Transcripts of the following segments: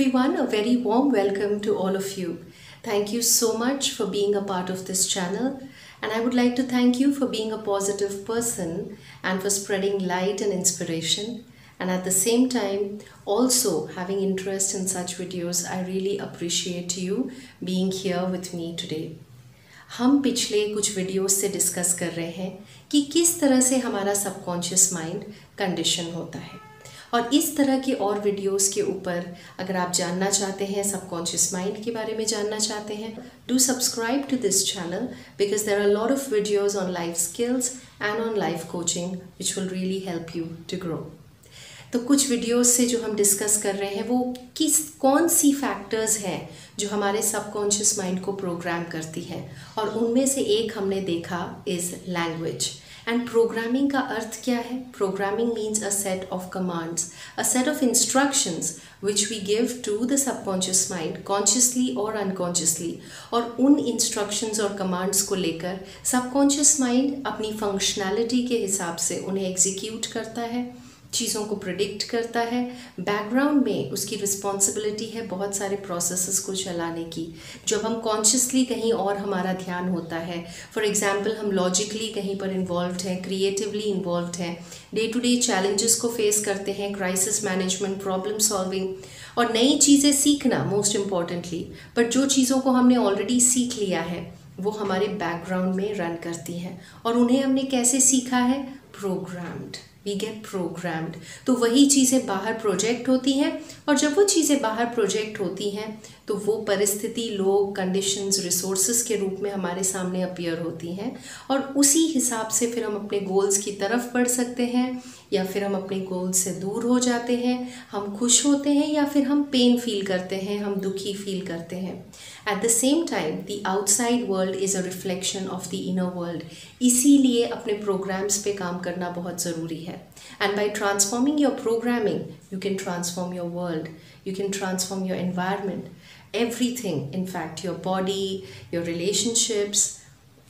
everyone, a very warm welcome to all of you. Thank you so much for being a part of this channel, and I would like to thank you for being a positive person and for spreading light and inspiration, and at the same time also having interest in such videos. I really appreciate you being here with me today. हम पिछले कुछ videos से discuss कर रहे हैं कि किस तरह से हमारा सबकॉन्शियस माइंड कंडीशन होता है, और इस तरह के और वीडियोस के ऊपर अगर आप जानना चाहते हैं, सबकॉन्शियस माइंड के बारे में जानना चाहते हैं, do subscribe to this channel because there are lot of videos on life skills and on life coaching which will really help you to grow. तो कुछ वीडियोस से जो हम डिस्कस कर रहे हैं वो कौन सी फैक्टर्स हैं जो हमारे सबकॉन्शियस माइंड को प्रोग्राम करती है, और उनमें से एक हमने देखा इज़ लैंग्वेज. एंड प्रोग्रामिंग का अर्थ क्या है? Programming means a set of commands, a set of instructions which we give to the subconscious mind consciously और अनकॉन्शियसली. और उन इंस्ट्रक्शंस और कमांड्स को लेकर सबकॉन्शियस माइंड अपनी फंक्शनैलिटी के हिसाब से उन्हें एग्जीक्यूट करता है, चीज़ों को प्रिडिक्ट करता है. बैकग्राउंड में उसकी रिस्पॉन्सिबिलिटी है बहुत सारे प्रोसेसेस को चलाने की. जब हम कॉन्शियसली कहीं और हमारा ध्यान होता है, फॉर एग्जांपल हम लॉजिकली कहीं पर इन्वॉल्व्ड हैं, क्रिएटिवली इन्वॉल्व्ड हैं, डे टू डे चैलेंजेस को फेस करते हैं, क्राइसिस मैनेजमेंट, प्रॉब्लम सॉल्विंग और नई चीज़ें सीखना मोस्ट इम्पॉर्टेंटली. बट जो चीज़ों को हमने ऑलरेडी सीख लिया है वो हमारे बैकग्राउंड में रन करती हैं, और उन्हें हमने कैसे सीखा है? प्रोग्राम्ड. We get programmed. तो वही चीज़ें बाहर प्रोजेक्ट होती हैं, और जब वो चीज़ें बाहर प्रोजेक्ट होती हैं तो वो परिस्थिति, लोग, कंडीशंस, रिसोर्सेज के रूप में हमारे सामने अपीयर होती हैं, और उसी हिसाब से फिर हम अपने गोल्स की तरफ बढ़ सकते हैं, या फिर हम अपने गोल्स से दूर हो जाते हैं, हम खुश होते हैं या फिर हम पेन फील करते हैं, हम दुखी फील करते हैं. At the same time the outside world is a reflection of the inner world. इसीलिए अपने प्रोग्राम्स पे काम करना बहुत ज़रूरी है. And bye transforming your programming you can transform your world, you can transform your environment, everything, in fact your body, your relationships.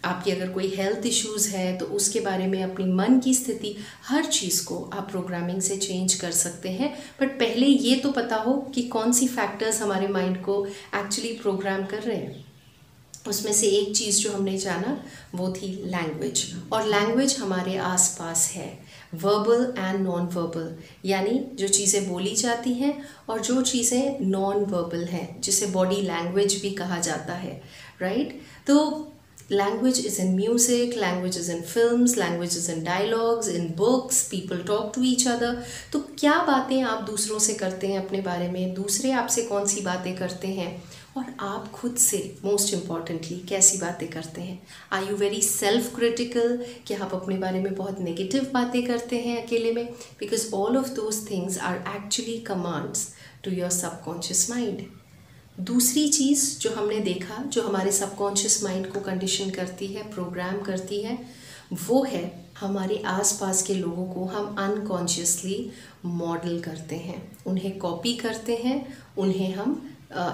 आपकी अगर कोई हेल्थ इश्यूज़ है तो उसके बारे में, अपनी मन की स्थिति, हर चीज़ को आप प्रोग्रामिंग से चेंज कर सकते हैं. बट पहले ये तो पता हो कि कौन सी फैक्टर्स हमारे माइंड को एक्चुअली प्रोग्राम कर रहे हैं. उसमें से एक चीज़ जो हमने जाना वो थी लैंग्वेज. और लैंग्वेज हमारे आसपास है, वर्बल एंड नॉन वर्बल, यानी जो चीज़ें बोली जाती हैं और जो चीज़ें नॉन वर्बल हैं, जिसे बॉडी लैंग्वेज भी कहा जाता है, राइट? तो language is in music, language is in films, language is in dialogues, in books, people talk to each other. तो क्या बातें आप दूसरों से करते हैं अपने बारे में, दूसरे आपसे कौन सी बातें करते हैं, और आप खुद से मोस्ट इम्पॉर्टेंटली कैसी बातें करते हैं. Are you very self critical, कि आप अपने बारे में बहुत नेगेटिव बातें करते हैं अकेले में? Because all of those things are actually commands to your subconscious mind. दूसरी चीज़ जो हमने देखा जो हमारे सबकॉन्शियस माइंड को कंडीशन करती है, प्रोग्राम करती है, वो है हमारे आसपास के लोगों को हम अनकॉन्शियसली मॉडल करते हैं, उन्हें कॉपी करते हैं, उन्हें हम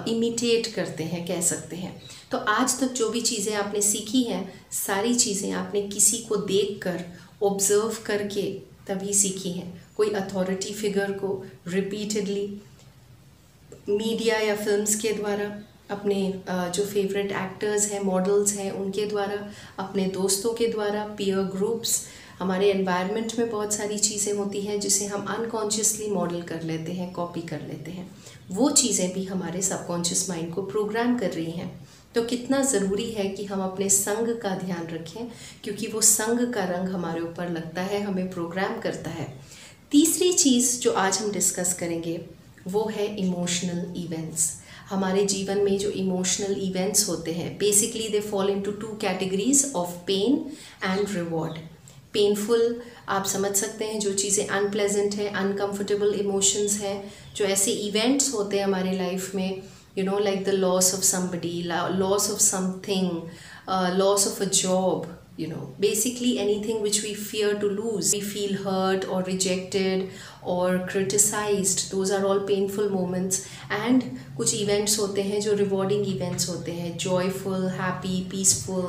इमिटेट करते हैं, कह सकते हैं. तो आज तक जो भी चीज़ें आपने सीखी हैं, सारी चीज़ें आपने किसी को देखकर, ऑब्जर्व करके तभी सीखी हैं. कोई अथॉरिटी फिगर को रिपीटेडली, मीडिया या फिल्म्स के द्वारा, अपने जो फेवरेट एक्टर्स हैं, मॉडल्स हैं, उनके द्वारा, अपने दोस्तों के द्वारा, पीयर ग्रुप्स, हमारे एनवायरनमेंट में बहुत सारी चीज़ें होती हैं जिसे हम अनकॉन्शियसली मॉडल कर लेते हैं, कॉपी कर लेते हैं. वो चीज़ें भी हमारे सबकॉन्शियस माइंड को प्रोग्राम कर रही हैं. तो कितना ज़रूरी है कि हम अपने संग का ध्यान रखें, क्योंकि वो संग का रंग हमारे ऊपर लगता है, हमें प्रोग्राम करता है. तीसरी चीज़ जो आज हम डिस्कस करेंगे वो है इमोशनल इवेंट्स. हमारे जीवन में जो इमोशनल इवेंट्स होते हैं, basically they fall into two categories of pain and reward. Painful आप समझ सकते हैं, जो चीज़ें अनप्लेजेंट हैं, अनकम्फर्टेबल इमोशंस हैं, जो ऐसे इवेंट्स होते हैं हमारे लाइफ में, you know, like the loss of somebody, loss of something, loss of a job, you know, basically anything which we fear to lose. We feel hurt or rejected or criticized. Those are all painful moments. And कुछ events होते हैं जो rewarding events होते हैं, joyful, happy, peaceful,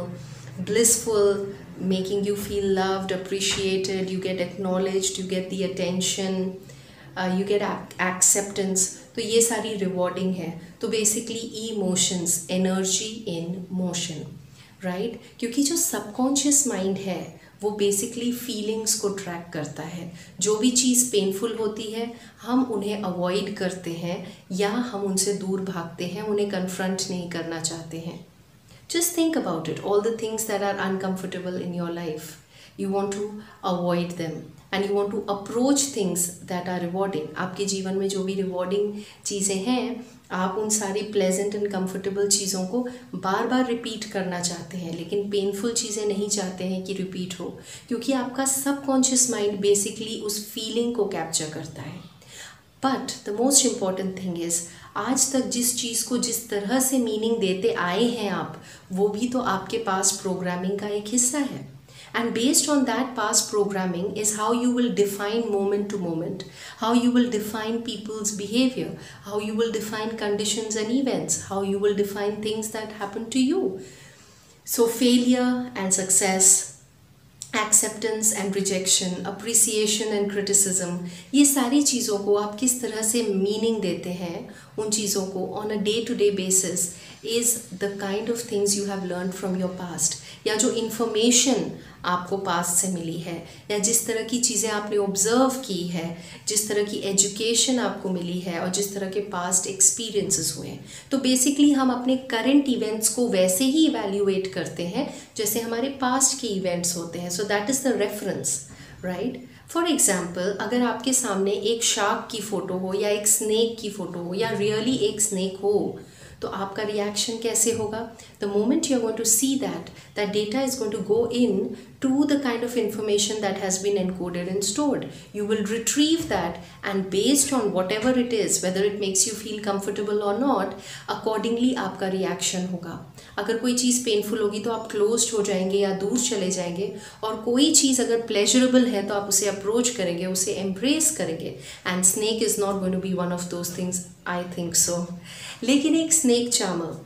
blissful, making you feel loved, appreciated, you get acknowledged, you get the attention, you get acceptance. तो ये सारी rewarding है। तो basically emotions, energy in motion, right. क्योंकि जो सबकॉन्शियस माइंड है वो बेसिकली फीलिंग्स को ट्रैक करता है। जो भी चीज़ पेनफुल होती है हम उन्हें अवॉइड करते हैं या हम उनसे दूर भागते हैं, उन्हें कन्फ्रंट नहीं करना चाहते हैं। Just think about it, all the things that are uncomfortable in your life, you want to avoid them and you want to approach things that are rewarding। आपके जीवन में जो भी रिवॉर्डिंग चीज़ें हैं आप उन सारी प्लेजेंट एंड कंफर्टेबल चीज़ों को बार बार रिपीट करना चाहते हैं, लेकिन पेनफुल चीज़ें नहीं चाहते हैं कि रिपीट हो, क्योंकि आपका सबकॉन्शियस माइंड बेसिकली उस फीलिंग को कैप्चर करता है। But the most important thing is, आज तक जिस चीज़ को जिस तरह से मीनिंग देते आए हैं आप, वो भी तो आपके पास प्रोग्रामिंग का एक हिस्सा है। And based on that past programming is how you will define moment to moment, how you will define people's behavior, how you will define conditions and events, how you will define things that happen to you. So failure and success, acceptance and rejection, appreciation and criticism, ये सारी चीज़ों को आप किस तरह से meaning देते हैं उन चीज़ों को on a day-to-day basis is the kind of things you have learned from your past, या जो information आपको पास्ट से मिली है, या जिस तरह की चीज़ें आपने ऑब्जर्व की है, जिस तरह की एजुकेशन आपको मिली है, और जिस तरह के पास्ट एक्सपीरियंसेस हुए हैं। तो बेसिकली हम अपने करंट इवेंट्स को वैसे ही इवैल्यूएट करते हैं जैसे हमारे पास्ट के इवेंट्स होते हैं। So that is the reference, right. For example, अगर आपके सामने एक शार्क की फ़ोटो हो या एक स्नेक की फ़ोटो हो या रियली एक स्नेक हो, तो आपका रिएक्शन कैसे होगा? The moment you are going to see that data is going to go in to the kind of information that has been encoded and stored. You will retrieve that, and based on whatever it is, whether it makes you feel comfortable or not, accordingly आपका reaction होगा। अगर कोई चीज़ painful होगी तो आप closed हो जाएंगे या दूर चले जाएंगे, और कोई चीज़ अगर प्लेजरेबल है तो आप उसे अप्रोच करेंगे, उसे एम्ब्रेस करेंगे। And snake is not going to be one of those things, I think so. लेकिन एक स्नेक चार्मर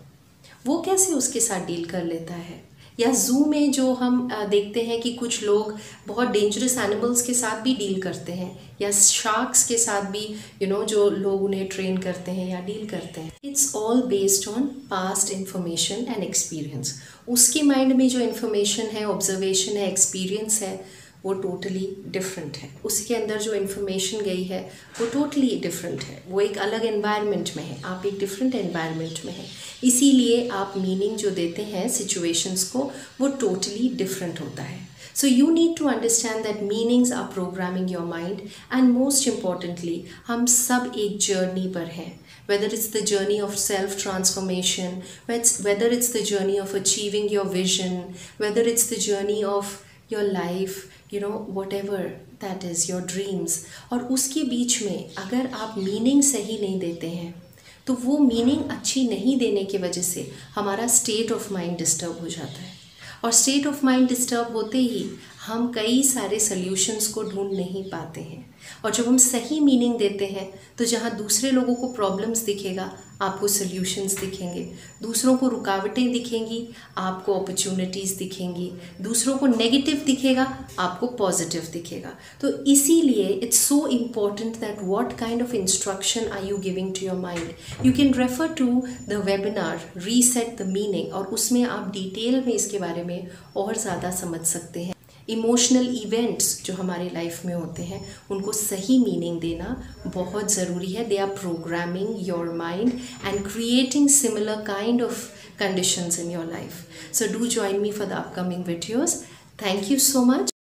वो कैसे उसके साथ डील कर लेता है? या ज़ू में जो हम देखते हैं कि कुछ लोग बहुत डेंजरस एनिमल्स के साथ भी डील करते हैं, या शार्क्स के साथ भी जो लोग उन्हें ट्रेन करते हैं या डील करते हैं। It's all based on past information and experience. उसके माइंड में जो इन्फॉर्मेशन है, ऑब्जर्वेशन है, एक्सपीरियंस है, वो टोटली डिफरेंट है। उसके अंदर जो इन्फॉर्मेशन गई है वो टोटली डिफरेंट है, वो एक अलग एनवायरनमेंट में है, आप एक डिफरेंट एनवायरनमेंट में हैं। इसीलिए आप मीनिंग जो देते हैं सिचुएशंस को वो टोटली डिफरेंट होता है। So you need to understand that meanings are programming your mind, and most importantly हम सब एक जर्नी पर हैं। Whether it's the journey of self-transformation, whether it's the journey of achieving your vision, whether it's the journey of your life, whatever that is, your dreams। और उसके बीच में अगर आप मीनिंग सही नहीं देते हैं तो वो मीनिंग अच्छी नहीं देने की वजह से हमारा स्टेट ऑफ माइंड डिस्टर्ब हो जाता है, और स्टेट ऑफ माइंड डिस्टर्ब होते ही हम कई सारे सल्यूशंस को ढूंढ नहीं पाते हैं। और जब हम सही मीनिंग देते हैं तो जहाँ दूसरे लोगों को प्रॉब्लम्स दिखेगा आपको सल्यूशंस दिखेंगे, दूसरों को रुकावटें दिखेंगी आपको अपॉर्चुनिटीज़ दिखेंगी, दूसरों को नेगेटिव दिखेगा आपको पॉजिटिव दिखेगा। तो इसीलिए it's so important that what kind of instruction are you giving to your mind. You can refer to the webinar reset the meaning, और उसमें आप डिटेल में इसके बारे में और ज़्यादा समझ सकते हैं। इमोशनल इवेंट्स जो हमारी लाइफ में होते हैं उनको सही मीनिंग देना बहुत ज़रूरी है। They are programming your mind and creating similar kind of conditions in your life. So do join me for the upcoming videos. Thank you so much.